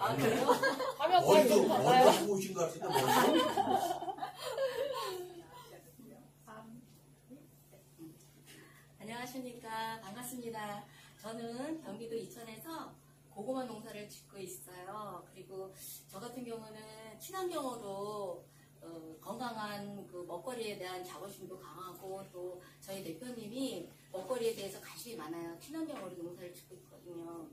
아, 그래요? 하면 머리도 달라요. 좋으신 것 같은데, 머리도. 안녕하십니까. 반갑습니다. 저는 경기도 이천에서 고구마 농사를 짓고 있어요. 그리고 저 같은 경우는 친환경으로 건강한 그 먹거리에 대한 자부심도 강하고, 또 저희 대표님이 먹거리에 대해서 관심이 많아요. 친환경으로 농사를 짓고 있거든요.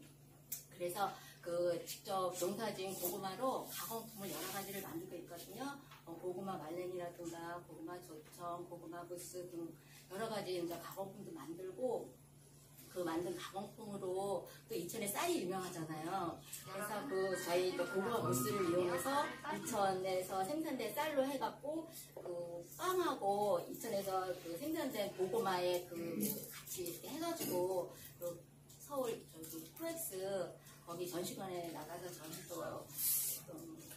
그래서 그 직접 농사진 고구마로 가공품을 여러 가지를 만들고 있거든요. 고구마 말랭이라든가 고구마 조청, 고구마 무스 등 여러 가지 이제 가공품도 만들고, 그 만든 가공품으로 또 이천에 쌀이 유명하잖아요. 그래서 그 저희 이제 고구마 무스를 이용해서 이천에서 생산된 쌀로 해갖고 그 빵하고 이천에서 그 생산된 고구마에 그 같이 이렇게 해가지고 그 서울 저기 코엑스 거기 전시관에 나가서 전시도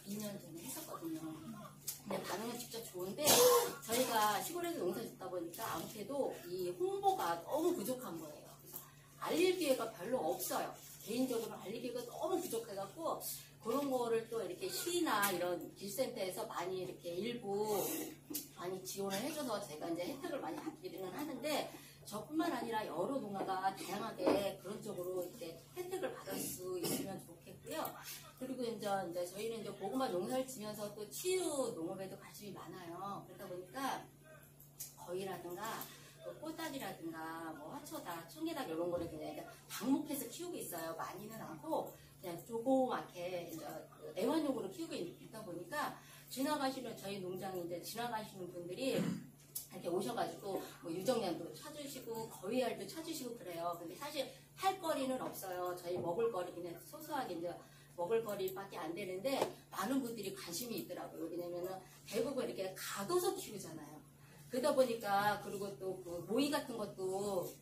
2년 전에 했었거든요. 근데 반응은 진짜 좋은데, 저희가 시골에서 농사 짓다 보니까 아무래도 이 홍보가 너무 부족한 거예요. 그래서 알릴 기회가 별로 없어요. 개인적으로 알릴 기회가 너무 부족해갖고, 그런 거를 또 이렇게 시나 이런 길센터에서 많이 이렇게 일부 많이 지원을 해줘서 제가 이제 혜택을 많이 받기는 하는데, 저뿐만 아니라 여러 농가가 다양하게 그런 쪽으로 이렇게 혜택을 받을 수 있으면 좋겠고요. 그리고 이제 저희는 이제 고구마 농사를 지면서 또 치유 농업에도 관심이 많아요. 그러다 보니까 거위라든가 꽃다리라든가 뭐 화초다, 청개닭 이런 거를 그냥 방목해서 키우고 있어요. 많이는 않고 그냥 조그맣게 이제 애완용으로 키우고 있다 보니까 지나가시는 저희 농장에 이제 지나가시는 분들이 이렇게 오셔가지고 뭐 유정량도 찾으시고 거위알도 찾으시고 그래요. 근데 사실 할 거리는 없어요. 저희 먹을 거리 그냥 소소하게 이제 먹을 거리밖에 안 되는데 많은 분들이 관심이 있더라고요. 왜냐면은 대부분 이렇게 가둬서 키우잖아요. 그러다 보니까, 그리고 또 그 모이 같은 것도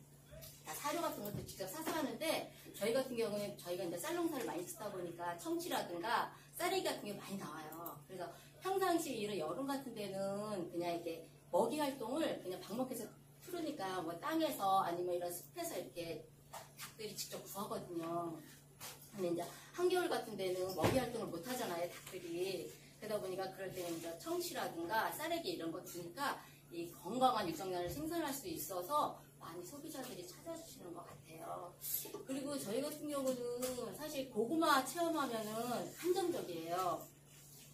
다 사료 같은 것도 직접 사서 하는데, 저희 같은 경우는 저희가 이제 쌀농사를 많이 짓다 보니까 청치라든가 쌀이기 같은 게 많이 나와요. 그래서 평상시 이런 여름 같은 데는 그냥 이렇게 먹이 활동을 그냥 방목해서 풀으니까 뭐 땅에서 아니면 이런 숲에서 이렇게 닭들이 직접 구하거든요. 근데 이제 한겨울 같은 데는 먹이 활동을 못 하잖아요, 닭들이. 그러다 보니까 그럴 때는 이제 청치라든가 쌀에기 이런 거 주니까 이 건강한 육성량을 생산할 수 있어서 많이 소비자들이 찾아주시는 것 같아요. 그리고 저희 같은 경우는 사실 고구마 체험하면은 한정적이에요.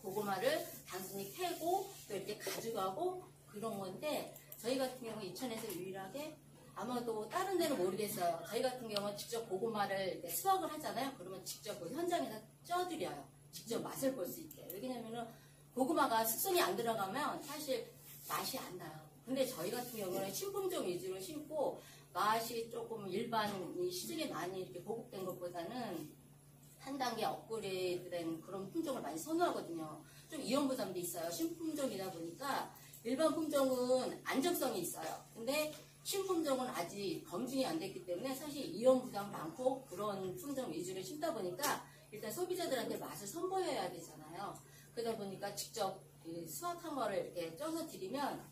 고구마를 단순히 캐고 또 이렇게 가져가고 그런 건데, 저희 같은 경우 이천에서 유일하게, 아마도 다른 데는 모르겠어요. 저희 같은 경우는 직접 고구마를 이렇게 수확을 하잖아요. 그러면 직접 그 현장에서 쪄드려요. 직접 맛을 볼 수 있게. 왜냐면은 고구마가 숙성이 안 들어가면 사실 맛이 안 나요. 근데 저희 같은 경우는 신품종 위주로 심고, 맛이 조금 일반 이 시중에 많이 이렇게 보급된 것보다는 한 단계 업그레이드된 그런 품종을 많이 선호하거든요. 좀 이용 부담도 있어요. 신품종이다 보니까. 일반 품종은 안정성이 있어요. 근데 신품종은 아직 검증이 안 됐기 때문에 사실 이용 부담 많고 그런 품종 위주로 심다 보니까 일단 소비자들한테 맛을 선보여야 되잖아요. 그러다 보니까 직접 수확한 거를 이렇게 쪄서 드리면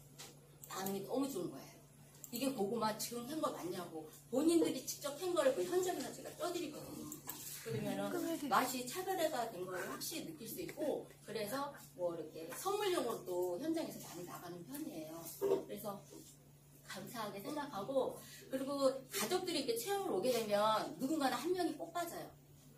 반응이 너무 좋은 거예요. 이게 고구마 지금 캔 거 맞냐고, 본인들이 직접 캔 거를 그 현장에서 제가 쪄드리거든요. 그러면은 맛이 차별화가 된 걸 확실히 느낄 수 있고, 그래서 뭐 이렇게 선물용으로도 현장에서 많이 나가는 편이에요. 그래서 감사하게 생각하고, 그리고 가족들이 이렇게 체험을 오게 되면 누군가는 한 명이 꼭 빠져요.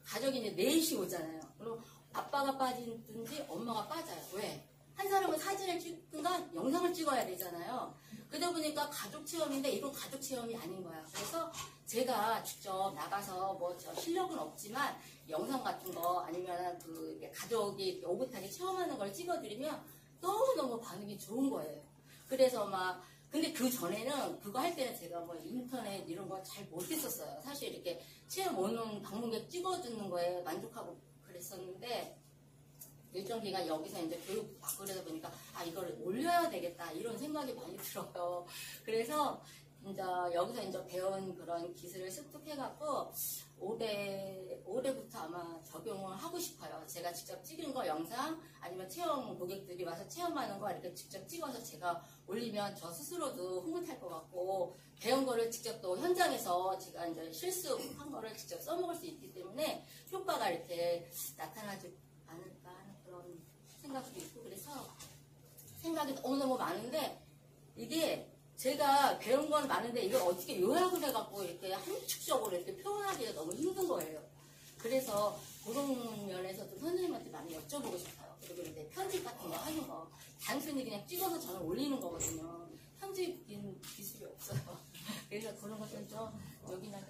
가족이 이제 넷이 오잖아요. 그럼 아빠가 빠지든지 엄마가 빠져요. 왜? 한 사람은 사진을 찍든가 영상을 찍어야 되잖아요. 그러다 보니까 가족 체험인데 이건 가족 체험이 아닌 거야. 그래서 제가 직접 나가서 뭐 저 실력은 없지만 영상 같은 거 아니면 그 가족이 오붓하게 체험하는 걸 찍어드리면 너무너무 반응이 좋은 거예요. 그래서 막 근데 그 전에는 그거 할 때는 제가 뭐 인터넷 이런 거 잘 못했었어요. 사실 이렇게 체험 오는 방문객 찍어주는 거에 만족하고 그랬었는데, 일정 기간 여기서 이제 교육 받고 그러다 보니까 아 이걸 올려야 되겠다 이런 생각이 많이 들어요. 그래서 이제 여기서 이제 배운 그런 기술을 습득해갖고 올해부터 아마 적용을 하고 싶어요. 제가 직접 찍은 거 영상 아니면 체험 고객들이 와서 체험하는 거 이렇게 직접 찍어서 제가 올리면 저 스스로도 흐뭇할 것 같고 배운 거를 직접 또 현장에서 제가 이제 실수한 거를 직접 써먹을 수 있기 때문에 효과가 이렇게 나타나지 않을까 하는 그런 생각도 있고 그래서 생각이 너무너무 많은데 이게 제가 배운 건 많은데 이걸 어떻게 요약을 해갖고 이렇게 함축적으로 이렇게 표현하기가 너무 힘든 거예요. 그래서 그런 면에서도 선생님한테 많이 여쭤보고 싶어요. 그리고 이제 편집 같은 거 하는 거 단순히 그냥 찍어서 저는 올리는 거거든요. 편집 기술이 없어요. 그래서 그런 것좀 여기나